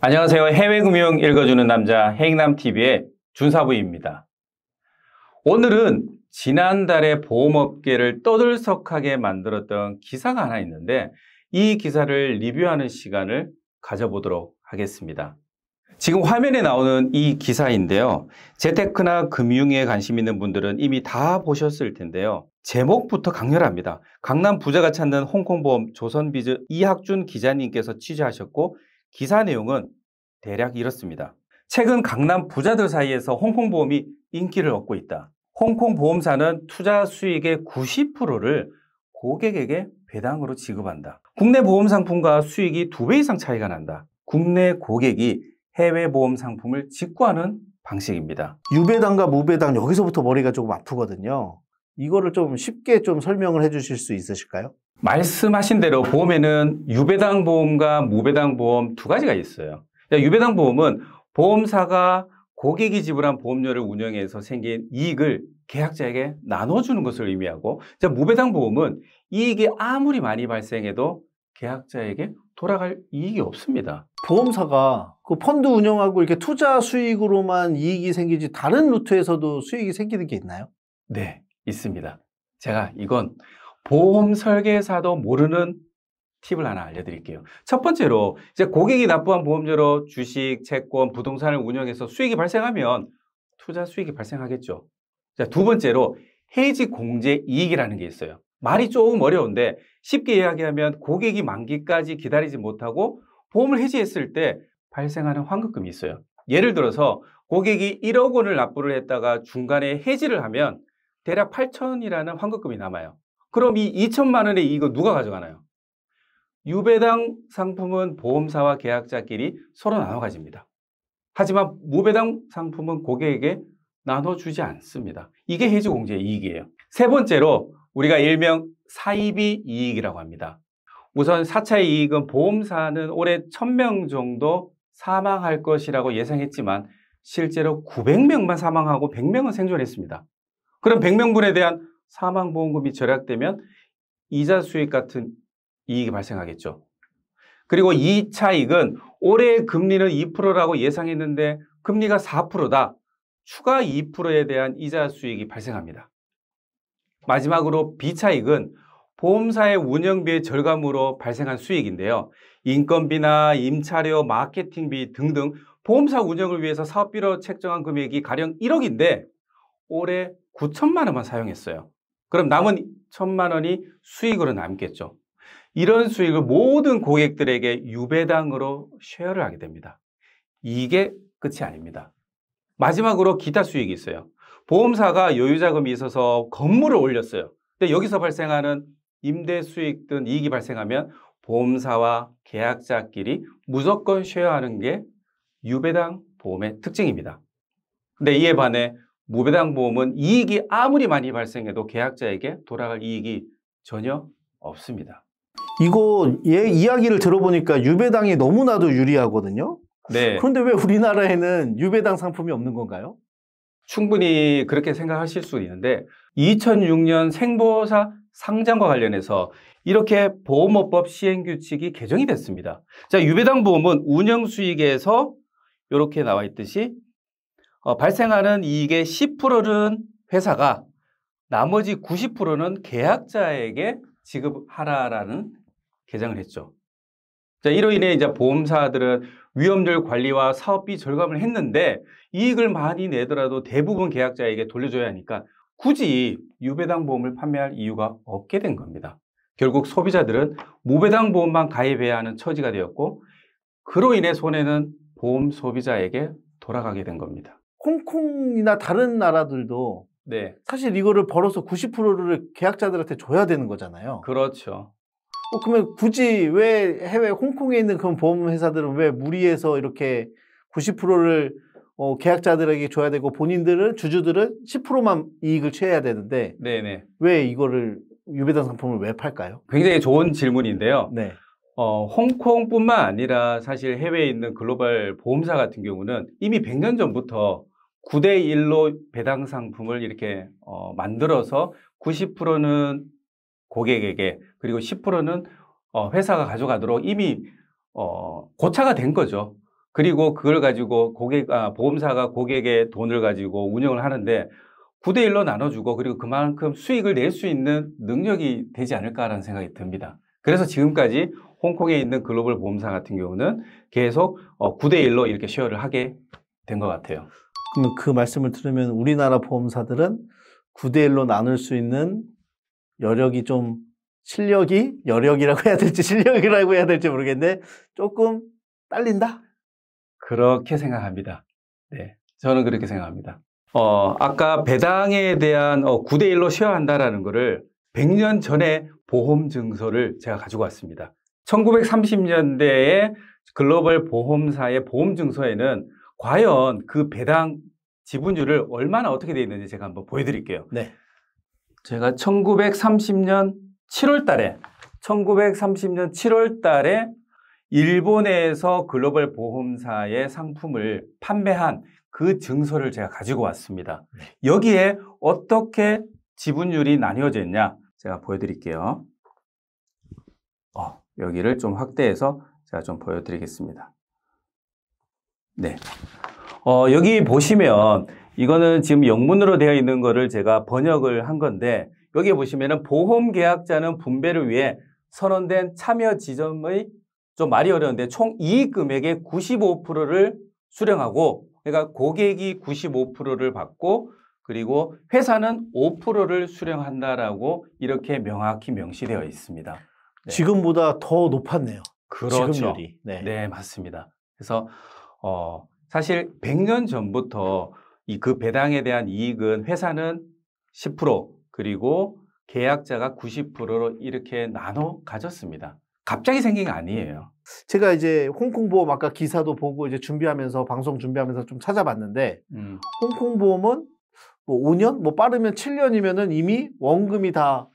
안녕하세요. 해외금융 읽어주는 남자 해익남TV의 준사부입니다. 오늘은 지난달에 보험업계를 떠들썩하게 만들었던 기사가 하나 있는데 이 기사를 리뷰하는 시간을 가져보도록 하겠습니다. 지금 화면에 나오는 이 기사인데요. 재테크나 금융에 관심 있는 분들은 이미 다 보셨을 텐데요. 제목부터 강렬합니다. 강남 부자가 찾는 홍콩보험 조선비즈 이학준 기자님께서 취재하셨고 기사 내용은 대략 이렇습니다. 최근 강남 부자들 사이에서 홍콩보험이 인기를 얻고 있다. 홍콩 보험사는 투자 수익의 90%를 고객에게 배당으로 지급한다. 국내 보험 상품과 수익이 2배 이상 차이가 난다. 국내 고객이 해외 보험 상품을 직구하는 방식입니다. 유배당과 무배당 여기서부터 머리가 조금 아프거든요. 이거를 좀 쉽게 좀 설명을 해 주실 수 있으실까요? 말씀하신 대로 보험에는 유배당 보험과 무배당 보험 두 가지가 있어요. 유배당 보험은 보험사가 고객이 지불한 보험료를 운영해서 생긴 이익을 계약자에게 나눠주는 것을 의미하고, 무배당 보험은 이익이 아무리 많이 발생해도 계약자에게 돌아갈 이익이 없습니다. 보험사가 그 펀드 운영하고 이렇게 투자 수익으로만 이익이 생기지 다른 루트에서도 수익이 생기는 게 있나요? 네, 있습니다. 제가 이건 보험 설계사도 모르는 팁을 하나 알려드릴게요. 첫 번째로 이제 고객이 납부한 보험료로 주식, 채권, 부동산을 운영해서 수익이 발생하면 투자 수익이 발생하겠죠. 자, 두 번째로 해지 공제 이익이라는 게 있어요. 말이 조금 어려운데 쉽게 이야기하면 고객이 만기까지 기다리지 못하고 보험을 해지했을 때 발생하는 환급금이 있어요. 예를 들어서 고객이 1억 원을 납부를 했다가 중간에 해지를 하면 대략 8천이라는 환급금이 남아요. 그럼 이 2천만 원의 이익은 누가 가져가나요? 유배당 상품은 보험사와 계약자끼리 서로 나눠 가집니다. 하지만 무배당 상품은 고객에게 나눠주지 않습니다. 이게 해지공제 이익이에요. 세 번째로 우리가 일명 사이비 이익이라고 합니다. 우선 4차 이익은 보험사는 올해 1000명 정도 사망할 것이라고 예상했지만 실제로 900명만 사망하고 100명은 생존했습니다. 그럼 100명분에 대한 사망보험금이 절약되면 이자 수익 같은 이익이 발생하겠죠. 그리고 2차 이익은 올해 금리는 2%라고 예상했는데 금리가 4%다. 추가 2%에 대한 이자 수익이 발생합니다. 마지막으로 B차 이익은 보험사의 운영비의 절감으로 발생한 수익인데요. 인건비나 임차료, 마케팅비 등등 보험사 운영을 위해서 사업비로 책정한 금액이 가령 1억인데 올해 9천만 원만 사용했어요. 그럼 남은 1천만 원이 수익으로 남겠죠. 이런 수익을 모든 고객들에게 유배당으로 쉐어를 하게 됩니다. 이게 끝이 아닙니다. 마지막으로 기타 수익이 있어요. 보험사가 여유자금이 있어서 건물을 올렸어요. 근데 여기서 발생하는 임대 수익 등 이익이 발생하면 보험사와 계약자끼리 무조건 쉐어하는 게 유배당 보험의 특징입니다. 근데 이에 반해 무배당 보험은 이익이 아무리 많이 발생해도 계약자에게 돌아갈 이익이 전혀 없습니다. 이거 이야기를 들어보니까 유배당이 너무나도 유리하거든요. 네. 그런데 왜 우리나라에는 유배당 상품이 없는 건가요? 충분히 그렇게 생각하실 수 있는데 2006년 생보사 상장과 관련해서 이렇게 보험업법 시행규칙이 개정이 됐습니다. 자, 유배당 보험은 운영 수익에서 이렇게 나와 있듯이 발생하는 이익의 10%는 회사가 나머지 90%는 계약자에게 지급하라라는 개정을 했죠. 자, 이로 인해 이제 보험사들은 위험률 관리와 사업비 절감을 했는데 이익을 많이 내더라도 대부분 계약자에게 돌려줘야 하니까 굳이 유배당 보험을 판매할 이유가 없게 된 겁니다. 결국 소비자들은 무배당 보험만 가입해야 하는 처지가 되었고 그로 인해 손해는 보험 소비자에게 돌아가게 된 겁니다. 홍콩이나 다른 나라들도 네, 사실 이거를 벌어서 90%를 계약자들한테 줘야 되는 거잖아요. 그렇죠. 그러면 굳이 왜 해외 홍콩에 있는 그런 보험 회사들은 왜 무리해서 이렇게 90%를 계약자들에게 줘야 되고 본인들은 주주들은 10%만 이익을 취해야 되는데 네네. 왜 이거를 유배당 상품을 왜 팔까요? 굉장히 좋은 질문인데요. 네. 홍콩뿐만 아니라 사실 해외에 있는 글로벌 보험사 같은 경우는 이미 100년 전부터 9대1로 배당 상품을 이렇게 만들어서 90%는 고객에게 그리고 10%는 회사가 가져가도록 이미 고차가 된 거죠. 그리고 그걸 가지고 보험사가 고객의 돈을 가지고 운영을 하는데 9대 1로 나눠주고 그리고 그만큼 수익을 낼 수 있는 능력이 되지 않을까라는 생각이 듭니다. 그래서 지금까지 홍콩에 있는 글로벌 보험사 같은 경우는 계속 9대 1로 이렇게 쉐어를 하게 된 것 같아요. 그러면 그 말씀을 들으면 우리나라 보험사들은 9대 1로 나눌 수 있는 여력이 좀 여력이라고 해야 될지 실력이라고 해야 될지 모르겠는데 조금 딸린다? 그렇게 생각합니다. 네, 저는 그렇게 생각합니다. 아까 배당에 대한 9대 1로 쉐어한다라는 거를 100년 전에 보험 증서를 제가 가지고 왔습니다. 1930년대에 글로벌 보험사의 보험 증서에는 과연 그 배당 지분율을 얼마나 어떻게 되어 있는지 제가 한번 보여드릴게요. 네. 제가 1930년 7월 달에 일본에서 글로벌 보험사의 상품을 판매한 그 증서를 제가 가지고 왔습니다. 여기에 어떻게 지분율이 나뉘어져 있냐 제가 보여드릴게요. 여기를 좀 확대해서 제가 좀 보여드리겠습니다. 네. 여기 보시면 이거는 지금 영문으로 되어 있는 거를 제가 번역을 한 건데 여기 보시면은 보험 계약자는 분배를 위해 선언된 참여 지점의 좀 말이 어려운데 총 이익 금액의 95%를 수령하고 그러니까 고객이 95%를 받고 그리고 회사는 5%를 수령한다라고 이렇게 명확히 명시되어 있습니다. 네. 지금보다 더 높았네요. 그렇죠. 지급률이. 네, 맞습니다. 그래서 사실 100년 전부터 그 배당에 대한 이익은 회사는 10% 그리고 계약자가 90%로 이렇게 나눠 가졌습니다. 갑자기 생긴 게 아니에요. 제가 이제 홍콩 보험 아까 기사도 보고 이제 준비하면서 방송 준비하면서 좀 찾아봤는데 홍콩 보험은 뭐 5년, 뭐 빠르면 7년이면은 이미 원금이 다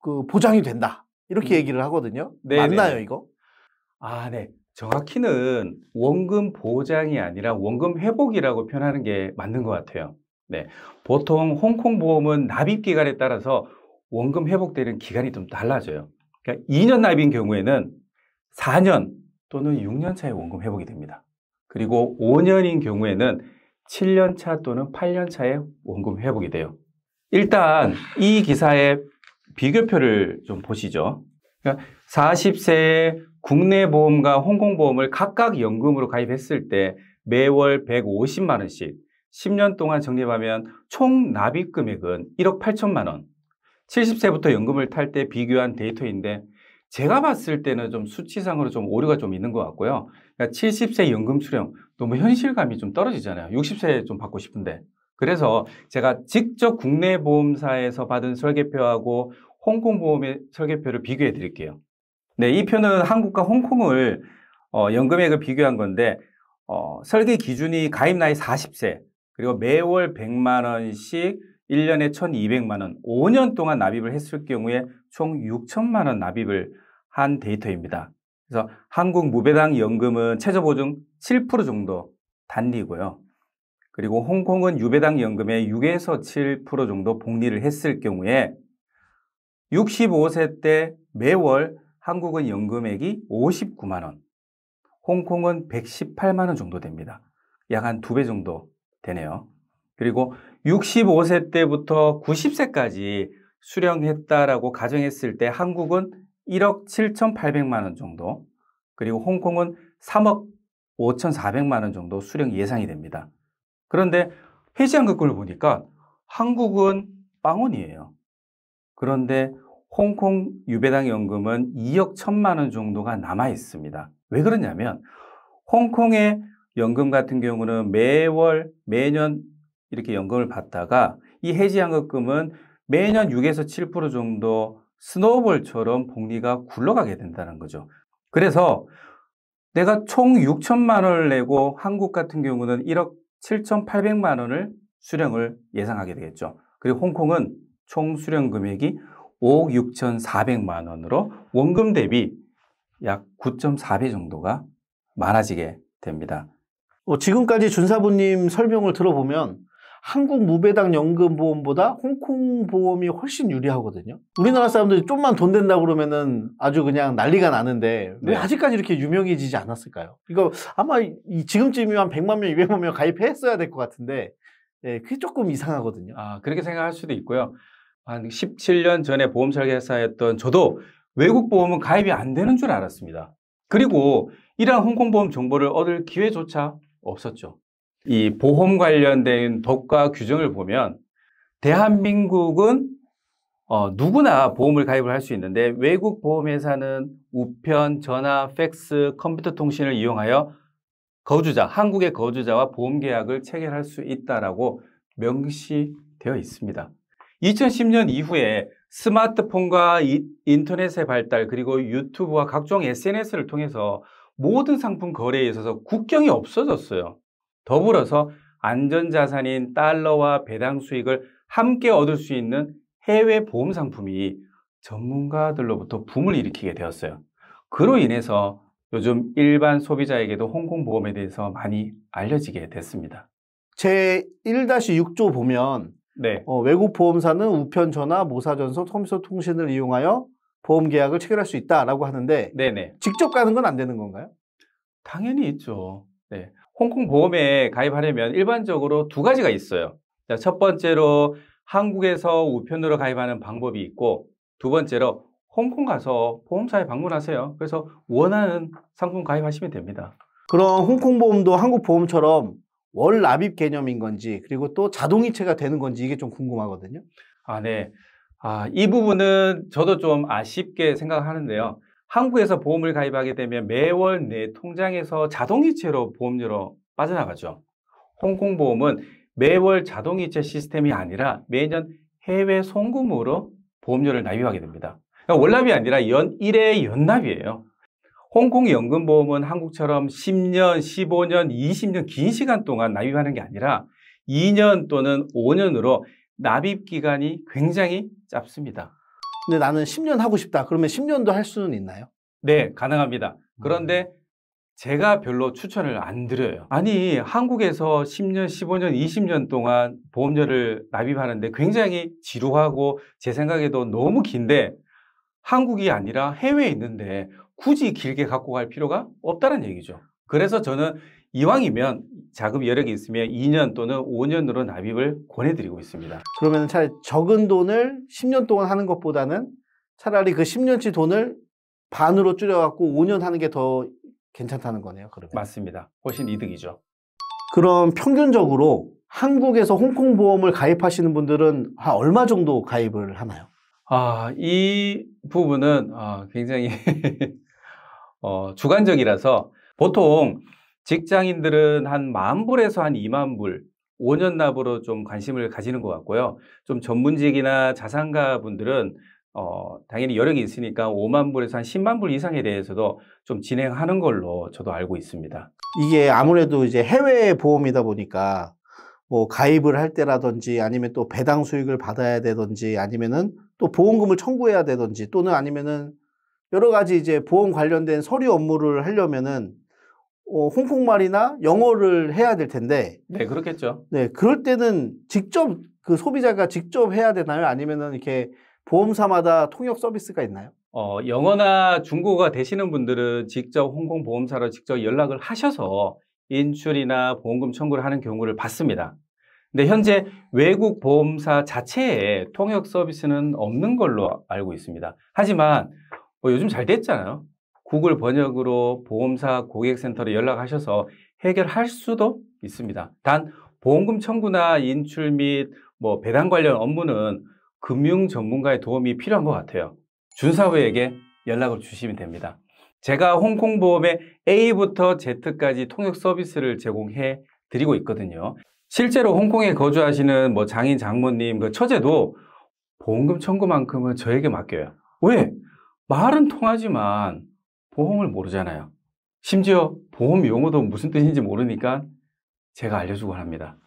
그 보장이 된다. 이렇게 얘기를 하거든요. 네네네. 맞나요, 이거? 네. 정확히는 원금 보장이 아니라 원금 회복이라고 표현하는 게 맞는 것 같아요. 네. 보통 홍콩 보험은 납입 기간에 따라서 원금 회복되는 기간이 좀 달라져요. 그러니까 2년 납입인 경우에는 4년 또는 6년 차에 원금 회복이 됩니다. 그리고 5년인 경우에는 7년 차 또는 8년 차에 원금 회복이 돼요. 일단 이 기사의 비교표를 좀 보시죠. 그러니까 40세에 국내 보험과 홍콩 보험을 각각 연금으로 가입했을 때 매월 150만 원씩 10년 동안 적립하면 총 납입 금액은 1억 8천만 원. 70세부터 연금을 탈 때 비교한 데이터인데 제가 봤을 때는 좀 수치상으로 좀 오류가 좀 있는 것 같고요. 그러니까 70세 연금 수령 너무 현실감이 좀 떨어지잖아요. 60세에 좀 받고 싶은데. 그래서 제가 직접 국내 보험사에서 받은 설계표하고 홍콩 보험의 설계표를 비교해 드릴게요. 네, 이 표는 한국과 홍콩을 연금액을 비교한 건데 설계 기준이 가입 나이 40세 그리고 매월 100만 원씩 1년에 1,200만 원 5년 동안 납입을 했을 경우에 총 6천만 원 납입을 한 데이터입니다. 그래서 한국 무배당 연금은 최저보증 7% 정도 단리고요. 그리고 홍콩은 유배당 연금의 6에서 7% 정도 복리를 했을 경우에 65세 때 매월 한국은 연금액이 59만 원, 홍콩은 118만 원 정도 됩니다. 약 한 2배 정도 되네요. 그리고 65세 때부터 90세까지 수령했다라고 가정했을 때 한국은 1억 7,800만 원 정도, 그리고 홍콩은 3억 5,400만 원 정도 수령 예상이 됩니다. 그런데 해지환급금을 보니까 한국은 빵원이에요. 그런데 홍콩 유배당 연금은 2억 1천만 원 정도가 남아 있습니다. 왜 그러냐면 홍콩의 연금 같은 경우는 매년 이렇게 연금을 받다가 이 해지환급금은 매년 6에서 7% 정도 스노우볼처럼 복리가 굴러가게 된다는 거죠. 그래서 내가 총 6천만 원을 내고 한국 같은 경우는 1억 7,800만 원을 수령을 예상하게 되겠죠. 그리고 홍콩은 총 수령 금액이 5억 6,400만 원으로 원금 대비 약 9.4배 정도가 많아지게 됩니다. 지금까지 준사부님 설명을 들어보면 한국 무배당 연금보험보다 홍콩 보험이 훨씬 유리하거든요. 우리나라 사람들이 좀만 돈 된다고 그러면은 아주 그냥 난리가 나는데 왜 네. 아직까지 이렇게 유명해지지 않았을까요? 이거 아마 지금쯤이면 100만 명, 200만 명 가입했어야 될 것 같은데 예, 그게 조금 이상하거든요. 아, 그렇게 생각할 수도 있고요. 한 17년 전에 보험 설계사였던 저도 외국 보험은 가입이 안 되는 줄 알았습니다. 그리고 이러한 홍콩 보험 정보를 얻을 기회조차 없었죠. 이 보험 관련된 법과 규정을 보면 대한민국은 누구나 보험을 가입을 할 수 있는데 외국 보험회사는 우편, 전화, 팩스, 컴퓨터 통신을 이용하여 한국의 거주자와 보험 계약을 체결할 수 있다라고 명시되어 있습니다. 2010년 이후에 스마트폰과 인터넷의 발달 그리고 유튜브와 각종 SNS를 통해서 모든 상품 거래에 있어서 국경이 없어졌어요. 더불어서 안전자산인 달러와 배당 수익을 함께 얻을 수 있는 해외 보험 상품이 전문가들로부터 붐을 일으키게 되었어요. 그로 인해서 요즘 일반 소비자에게도 홍콩 보험에 대해서 많이 알려지게 됐습니다. 제 1-6조 보면 네. 외국 보험사는 우편, 전화, 모사전송, 컴퓨터 통신을 이용하여 보험 계약을 체결할 수 있다라고 하는데 네네. 직접 가는 건 안 되는 건가요? 당연히 있죠. 네. 홍콩 보험에 가입하려면 일반적으로 두 가지가 있어요. 자, 첫 번째로 한국에서 우편으로 가입하는 방법이 있고 두 번째로 홍콩 가서 보험사에 방문하세요. 그래서 원하는 상품 가입하시면 됩니다. 그럼 홍콩 보험도 한국 보험처럼 월 납입 개념인 건지 그리고 또 자동이체가 되는 건지 이게 좀 궁금하거든요. 아, 네. 이 부분은 저도 좀 아쉽게 생각하는데요. 한국에서 보험을 가입하게 되면 매월 내 통장에서 자동이체로 보험료로 빠져나가죠. 홍콩 보험은 매월 자동이체 시스템이 아니라 매년 해외 송금으로 보험료를 납입하게 됩니다. 그러니까 월납이 아니라 연 1회 연납이에요. 홍콩 연금보험은 한국처럼 10년, 15년, 20년 긴 시간 동안 납입하는 게 아니라 2년 또는 5년으로 납입 기간이 굉장히 짧습니다. 근데 나는 10년 하고 싶다. 그러면 10년도 할 수는 있나요? 네, 가능합니다. 그런데 제가 별로 추천을 안 드려요. 아니, 한국에서 10년, 15년, 20년 동안 보험료를 납입하는데 굉장히 지루하고 제 생각에도 너무 긴데 한국이 아니라 해외에 있는데 굳이 길게 갖고 갈 필요가 없다는 얘기죠. 그래서 저는 이왕이면 자금 여력이 있으면 2년 또는 5년으로 납입을 권해드리고 있습니다. 그러면 차라리 적은 돈을 10년 동안 하는 것보다는 차라리 그 10년치 돈을 반으로 줄여갖고 5년 하는 게 더 괜찮다는 거네요. 그러면. 맞습니다. 훨씬 이득이죠. 그럼 평균적으로 한국에서 홍콩 보험을 가입하시는 분들은 한 얼마 정도 가입을 하나요? 이 부분은 굉장히 주관적이라서 보통 직장인들은 한 10,000불에서 한 20,000불 5년 납으로 좀 관심을 가지는 것 같고요. 좀 전문직이나 자산가 분들은 당연히 여력이 있으니까 50,000불에서 한 100,000불 이상에 대해서도 좀 진행하는 걸로 저도 알고 있습니다. 이게 아무래도 이제 해외 보험이다 보니까 뭐 가입을 할 때라든지 아니면 또 배당 수익을 받아야 되든지 아니면은 또 보험금을 청구해야 되든지 또는 아니면은 여러 가지 이제 보험 관련된 서류 업무를 하려면은 홍콩말이나 영어를 해야 될 텐데. 네, 그렇겠죠. 네, 그럴 때는 직접 그 소비자가 직접 해야 되나요? 아니면은 이렇게 보험사마다 통역 서비스가 있나요? 영어나 중국어가 되시는 분들은 직접 홍콩 보험사로 직접 연락을 하셔서 인출이나 보험금 청구를 하는 경우를 봤습니다. 근데 현재 외국 보험사 자체에 통역 서비스는 없는 걸로 알고 있습니다. 하지만 요즘 잘 됐잖아요. 구글 번역으로 보험사 고객센터로 연락하셔서 해결할 수도 있습니다. 단 보험금 청구나 인출 및 배당 관련 업무는 금융 전문가의 도움이 필요한 것 같아요. 준사부에게 연락을 주시면 됩니다. 제가 홍콩 보험의 A부터 Z까지 통역 서비스를 제공해 드리고 있거든요. 실제로 홍콩에 거주하시는 장인, 장모님, 그 처제도 보험금 청구만큼은 저에게 맡겨요. 왜? 말은 통하지만 보험을 모르잖아요. 심지어 보험 용어도 무슨 뜻인지 모르니까 제가 알려주곤 합니다.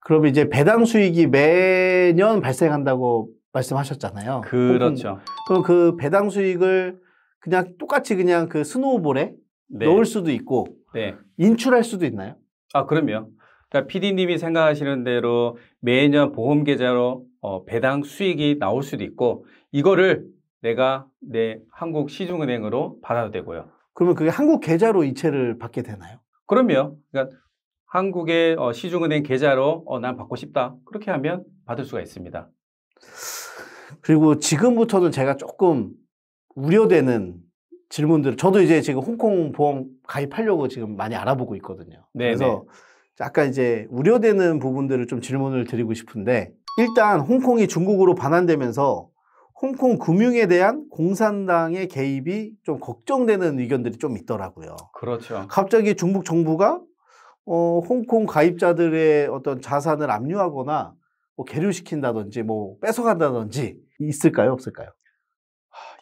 그럼 이제 배당 수익이 매년 발생한다고 말씀하셨잖아요. 그렇죠. 그럼 그 배당 수익을 그냥 똑같이 그냥 그 스노우볼에 네. 넣을 수도 있고 네. 인출할 수도 있나요? 그럼요. 그러니까 PD님이 생각하시는 대로 매년 보험 계좌로 배당 수익이 나올 수도 있고 이거를 내가 내 한국 시중은행으로 받아도 되고요. 그러면 그게 한국 계좌로 이체를 받게 되나요? 그러면 그러니까 한국의 시중은행 계좌로 난 받고 싶다. 그렇게 하면 받을 수가 있습니다. 그리고 지금부터는 제가 조금 우려되는 질문들, 저도 이제 지금 홍콩 보험 가입하려고 지금 많이 알아보고 있거든요. 네네. 그래서 약간 이제 우려되는 부분들을 좀 질문을 드리고 싶은데, 일단 홍콩이 중국으로 반환되면서 홍콩 금융에 대한 공산당의 개입이 좀 걱정되는 의견들이 좀 있더라고요. 그렇죠. 갑자기 중국 정부가 홍콩 가입자들의 어떤 자산을 압류하거나 뭐 계류시킨다든지 뭐 뺏어간다든지 있을까요? 없을까요?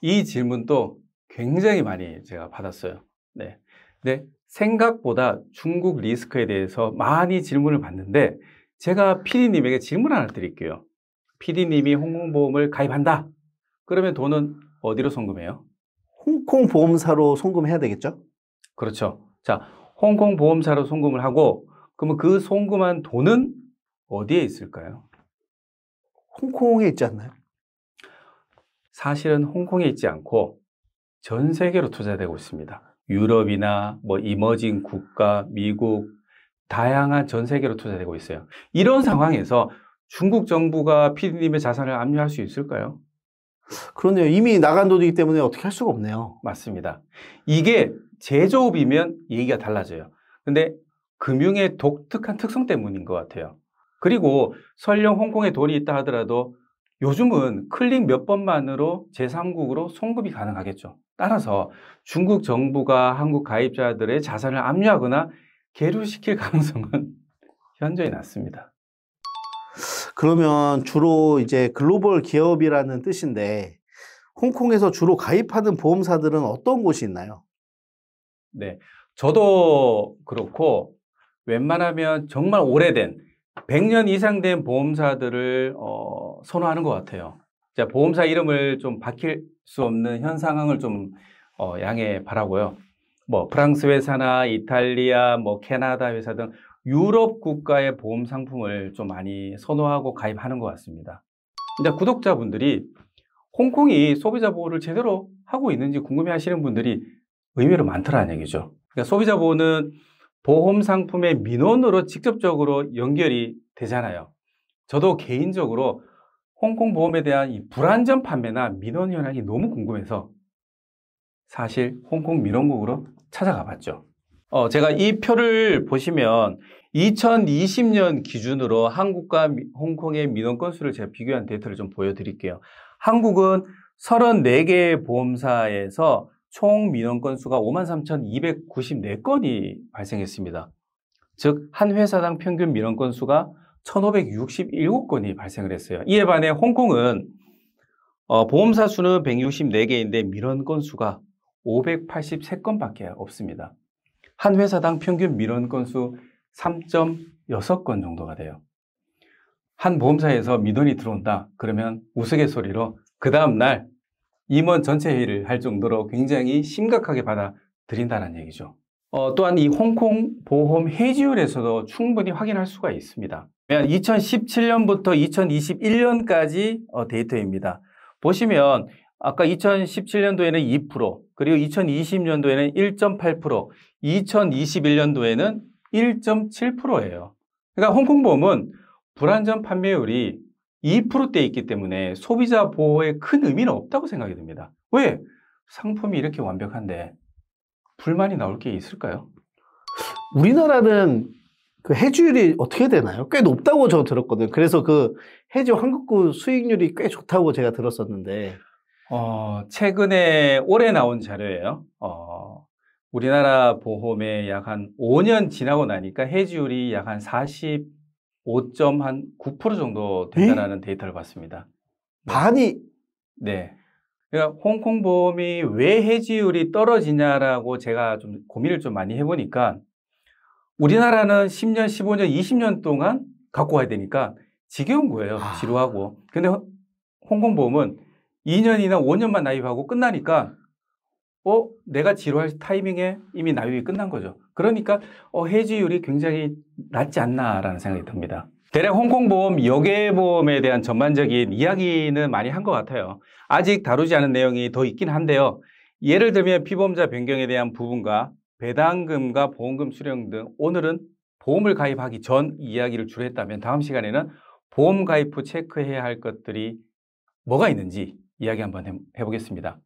이 질문도 굉장히 많이 제가 받았어요. 네. 근데 생각보다 중국 리스크에 대해서 많이 질문을 받는데 제가 PD님에게 질문 하나 드릴게요. PD님이 홍콩보험을 가입한다. 그러면 돈은 어디로 송금해요? 홍콩 보험사로 송금해야 되겠죠? 그렇죠. 자, 홍콩 보험사로 송금을 하고 그러면 그 송금한 돈은 어디에 있을까요? 홍콩에 있지 않나요? 사실은 홍콩에 있지 않고 전 세계로 투자되고 있습니다. 유럽이나 뭐 이머징 국가, 미국, 다양한 전 세계로 투자되고 있어요. 이런 상황에서 중국 정부가 PD님의 자산을 압류할 수 있을까요? 그러네요. 이미 나간 돈이기 때문에 어떻게 할 수가 없네요. 맞습니다. 이게 제조업이면 얘기가 달라져요. 근데 금융의 독특한 특성 때문인 것 같아요. 그리고 설령 홍콩에 돈이 있다 하더라도 요즘은 클릭 몇 번만으로 제3국으로 송금이 가능하겠죠. 따라서 중국 정부가 한국 가입자들의 자산을 압류하거나 계류시킬 가능성은 현저히 낮습니다. 그러면 주로 이제 글로벌 기업이라는 뜻인데 홍콩에서 주로 가입하는 보험사들은 어떤 곳이 있나요? 네, 저도 그렇고 웬만하면 정말 오래된 100년 이상 된 보험사들을 선호하는 것 같아요. 자, 보험사 이름을 좀 밝힐 수 없는 현 상황을 좀 양해 바라고요. 뭐 프랑스 회사나 이탈리아, 뭐 캐나다 회사 등 유럽 국가의 보험 상품을 좀 많이 선호하고 가입하는 것 같습니다. 근데 구독자분들이 홍콩이 소비자 보호를 제대로 하고 있는지 궁금해하시는 분들이 의외로 많더라는 얘기죠. 그러니까 소비자 보호는 보험 상품의 민원으로 직접적으로 연결이 되잖아요. 저도 개인적으로 홍콩 보험에 대한 이 불안전 판매나 민원 현황이 너무 궁금해서 사실 홍콩 민원국으로 찾아가 봤죠. 제가 이 표를 보시면 2020년 기준으로 한국과 홍콩의 민원 건수를 제가 비교한 데이터를 좀 보여드릴게요. 한국은 34개의 보험사에서 총 민원 건수가 53,294건이 발생했습니다. 즉, 한 회사당 평균 민원 건수가 1,567건이 발생을 했어요. 이에 반해 홍콩은 보험사 수는 164개인데 민원 건수가 583건밖에 없습니다. 한 회사당 평균 민원 건수 3.6건 정도가 돼요. 한 보험사에서 민원이 들어온다. 그러면 우스갯소리로 그 다음날 임원 전체 회의를 할 정도로 굉장히 심각하게 받아들인다는 얘기죠. 또한 이 홍콩 보험 해지율에서도 충분히 확인할 수가 있습니다. 2017년부터 2021년까지 데이터입니다. 보시면 아까 2017년도에는 2%, 그리고 2020년도에는 1.8%, 2021년도에는 1.7%예요. 그러니까 홍콩보험은 불안전 판매율이 2%대에 있기 때문에 소비자 보호에 큰 의미는 없다고 생각이 듭니다. 왜? 상품이 이렇게 완벽한데 불만이 나올 게 있을까요? 우리나라는 그 해지율이 어떻게 되나요? 꽤 높다고 저 들었거든요. 그래서 그 해지 환급구 수익률이 꽤 좋다고 제가 들었었는데. 최근에 올해 나온 자료예요. 우리나라 보험에 약 한 5년 지나고 나니까 해지율이 약 한 45.9% 정도 된다는 데이터를 봤습니다. 반이? 네. 그러니까 홍콩 보험이 왜 해지율이 떨어지냐라고 제가 좀 고민을 좀 많이 해보니까 우리나라는 10년, 15년, 20년 동안 갖고 와야 되니까 지겨운 거예요. 지루하고. 근데 홍콩 보험은 2년이나 5년만 납입하고 끝나니까 내가 지루할 타이밍에 이미 납입이 끝난 거죠. 그러니까 해지율이 굉장히 낮지 않나라는 생각이 듭니다. 대략 홍콩보험, 여객보험에 대한 전반적인 이야기는 많이 한 것 같아요. 아직 다루지 않은 내용이 더 있긴 한데요. 예를 들면 피보험자 변경에 대한 부분과 배당금과 보험금 수령 등 오늘은 보험을 가입하기 전 이야기를 주로 했다면 다음 시간에는 보험 가입 후 체크해야 할 것들이 뭐가 있는지 이야기 한번 해보겠습니다.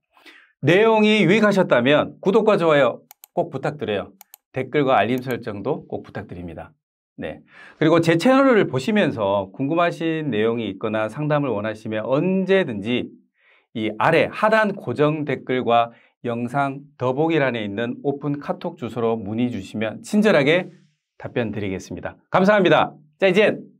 내용이 유익하셨다면 구독과 좋아요 꼭 부탁드려요. 댓글과 알림 설정도 꼭 부탁드립니다. 네. 그리고 제 채널을 보시면서 궁금하신 내용이 있거나 상담을 원하시면 언제든지 이 아래 하단 고정 댓글과 영상 더보기란에 있는 오픈 카톡 주소로 문의 주시면 친절하게 답변 드리겠습니다. 감사합니다. 짜이젠!